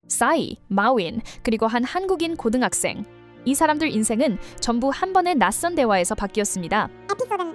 싸이, 마윈, 그리고 한 한국인 고등학생. 이 사람들 인생은 전부 한 번의 낯선 대화에서 바뀌었습니다.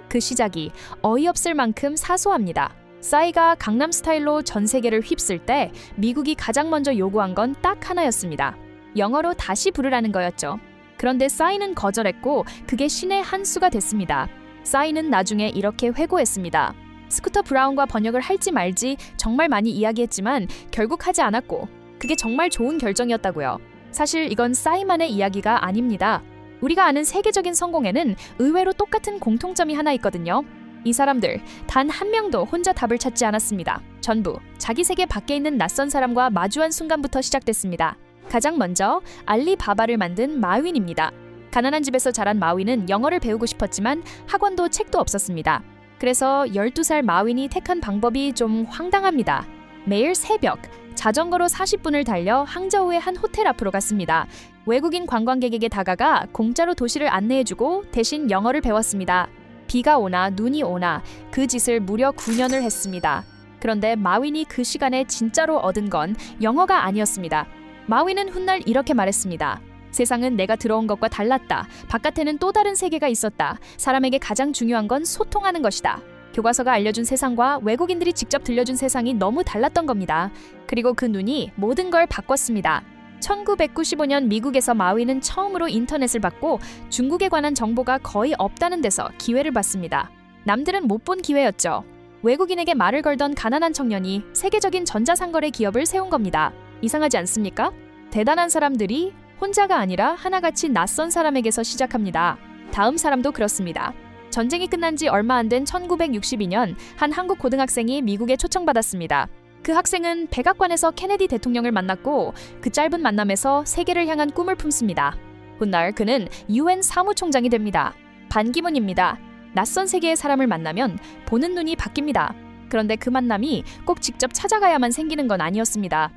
그 시작이 어이없을 만큼 사소합니다. 싸이가 강남 스타일로 전 세계를 휩쓸 때 미국이 가장 먼저 요구한 건 딱 하나였습니다. 영어로 다시 부르라는 거였죠. 그런데 싸이는 거절했고 그게 신의 한 수가 됐습니다. 싸이는 나중에 이렇게 회고했습니다. 스쿠터 브라운과 번역을 할지 말지 정말 많이 이야기했지만 결국 하지 않았고 그게 정말 좋은 결정이었다고요. 사실 이건 싸이만의 이야기가 아닙니다. 우리가 아는 세계적인 성공에는 의외로 똑같은 공통점이 하나 있거든요. 이 사람들 단 한 명도 혼자 답을 찾지 않았습니다. 전부 자기 세계 밖에 있는 낯선 사람과 마주한 순간부터 시작됐습니다. 가장 먼저 알리바바를 만든 마윈입니다. 가난한 집에서 자란 마윈은 영어를 배우고 싶었지만 학원도 책도 없었습니다. 그래서 12살 마윈이 택한 방법이 좀 황당합니다. 매일 새벽 자전거로 40분을 달려 항저우의 한 호텔 앞으로 갔습니다. 외국인 관광객에게 다가가 공짜로 도시를 안내해주고 대신 영어를 배웠습니다. 비가 오나 눈이 오나 그 짓을 무려 9년을 했습니다. 그런데 마윈이 그 시간에 진짜로 얻은 건 영어가 아니었습니다. 마윈은 훗날 이렇게 말했습니다. 세상은 내가 들어온 것과 달랐다. 바깥에는 또 다른 세계가 있었다. 사람에게 가장 중요한 건 소통하는 것이다. 교과서가 알려준 세상과 외국인들이 직접 들려준 세상이 너무 달랐던 겁니다. 그리고 그 눈이 모든 걸 바꿨습니다. 1995년 미국에서 마윈은 처음으로 인터넷을 받고 중국에 관한 정보가 거의 없다는 데서 기회를 받습니다. 남들은 못 본 기회였죠. 외국인에게 말을 걸던 가난한 청년이 세계적인 전자상거래 기업을 세운 겁니다. 이상하지 않습니까? 대단한 사람들이 혼자가 아니라 하나같이 낯선 사람에게서 시작합니다. 다음 사람도 그렇습니다. 전쟁이 끝난 지 얼마 안 된 1962년 한 한국 고등학생이 미국에 초청받았습니다. 그 학생은 백악관에서 케네디 대통령을 만났고 그 짧은 만남에서 세계를 향한 꿈을 품습니다. 훗날 그는 UN 사무총장이 됩니다. 반기문입니다. 낯선 세계의 사람을 만나면 보는 눈이 바뀝니다. 그런데 그 만남이 꼭 직접 찾아가야만 생기는 건 아니었습니다.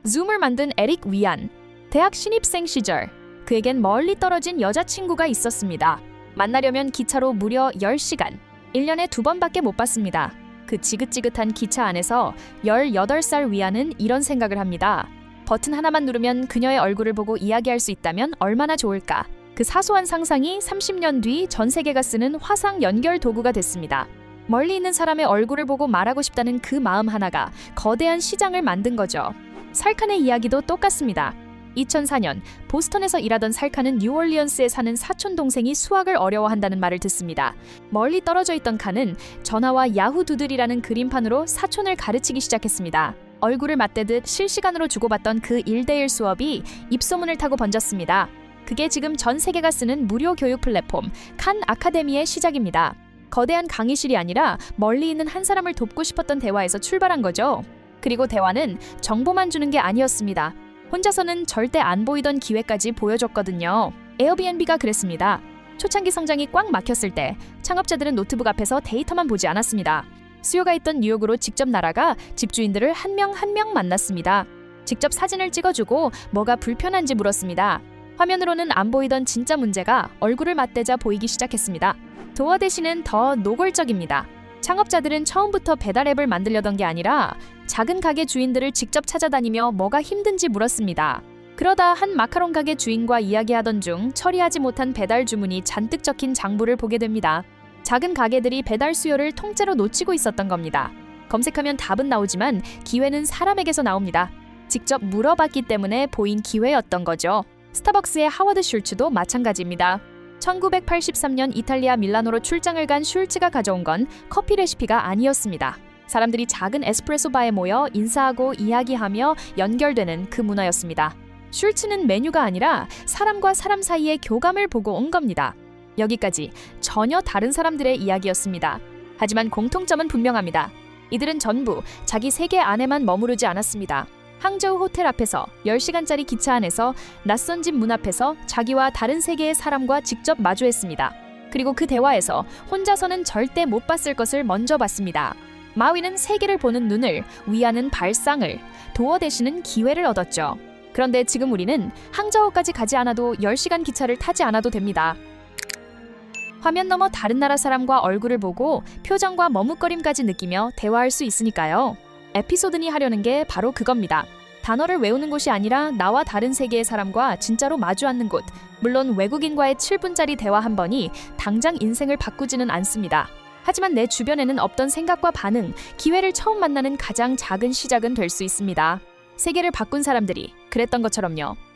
줌을 만든 에릭 위안. 대학 신입생 시절 그에겐 멀리 떨어진 여자친구가 있었습니다. 만나려면 기차로 무려 10시간, 1년에 2번밖에 못 봤습니다. 그 지긋지긋한 기차 안에서 18살 위안은 이런 생각을 합니다. 버튼 하나만 누르면 그녀의 얼굴을 보고 이야기할 수 있다면 얼마나 좋을까. 그 사소한 상상이 30년 뒤 전 세계가 쓰는 화상 연결 도구가 됐습니다. 멀리 있는 사람의 얼굴을 보고 말하고 싶다는 그 마음 하나가 거대한 시장을 만든 거죠. 살칸의 이야기도 똑같습니다. 2004년 보스턴에서 일하던 살칸은 뉴올리언스에 사는 사촌 동생이 수학을 어려워한다는 말을 듣습니다. 멀리 떨어져 있던 칸은 전화와 야후 두들이라는 그림판으로 사촌을 가르치기 시작했습니다. 얼굴을 맞대듯 실시간으로 주고받던 그 1대1 수업이 입소문을 타고 번졌습니다. 그게 지금 전 세계가 쓰는 무료 교육 플랫폼 칸 아카데미의 시작입니다. 거대한 강의실이 아니라 멀리 있는 한 사람을 돕고 싶었던 대화에서 출발한 거죠. 그리고 대화는 정보만 주는 게 아니었습니다. 혼자서는 절대 안 보이던 기회까지 보여줬거든요. 에어비앤비가 그랬습니다. 초창기 성장이 꽉 막혔을 때 창업자들은 노트북 앞에서 데이터만 보지 않았습니다. 수요가 있던 뉴욕으로 직접 날아가 집주인들을 한 명 한 명 만났습니다. 직접 사진을 찍어주고 뭐가 불편한지 물었습니다. 화면으로는 안 보이던 진짜 문제가 얼굴을 맞대자 보이기 시작했습니다. 도어 대신은 더 노골적입니다. 창업자들은 처음부터 배달 앱을 만들려던 게 아니라 작은 가게 주인들을 직접 찾아다니며 뭐가 힘든지 물었습니다. 그러다 한 마카롱 가게 주인과 이야기하던 중 처리하지 못한 배달 주문이 잔뜩 적힌 장부를 보게 됩니다. 작은 가게들이 배달 수요를 통째로 놓치고 있었던 겁니다. 검색하면 답은 나오지만 기회는 사람에게서 나옵니다. 직접 물어봤기 때문에 보인 기회였던 거죠. 스타벅스의 하워드 슐츠도 마찬가지입니다. 1983년 이탈리아 밀라노로 출장을 간 슐츠가 가져온 건 커피 레시피가 아니었습니다. 사람들이 작은 에스프레소 바에 모여 인사하고 이야기하며 연결되는 그 문화였습니다. 슐츠는 메뉴가 아니라 사람과 사람 사이의 교감을 보고 온 겁니다. 여기까지 전혀 다른 사람들의 이야기였습니다. 하지만 공통점은 분명합니다. 이들은 전부 자기 세계 안에만 머무르지 않았습니다. 항저우 호텔 앞에서 10시간짜리 기차 안에서 낯선 집 문 앞에서 자기와 다른 세계의 사람과 직접 마주했습니다. 그리고 그 대화에서 혼자서는 절대 못 봤을 것을 먼저 봤습니다. 마윈은 세계를 보는 눈을, 위안은 발상을, 도어 대신은 기회를 얻었죠. 그런데 지금 우리는 항저우까지 가지 않아도 10시간 기차를 타지 않아도 됩니다. 화면 너머 다른 나라 사람과 얼굴을 보고 표정과 머뭇거림까지 느끼며 대화할 수 있으니까요. 에피소드니 하려는 게 바로 그겁니다. 단어를 외우는 곳이 아니라 나와 다른 세계의 사람과 진짜로 마주 앉는 곳. 물론 외국인과의 7분짜리 대화 한 번이 당장 인생을 바꾸지는 않습니다. 하지만 내 주변에는 없던 생각과 반응, 기회를 처음 만나는 가장 작은 시작은 될 수 있습니다. 세계를 바꾼 사람들이 그랬던 것처럼요.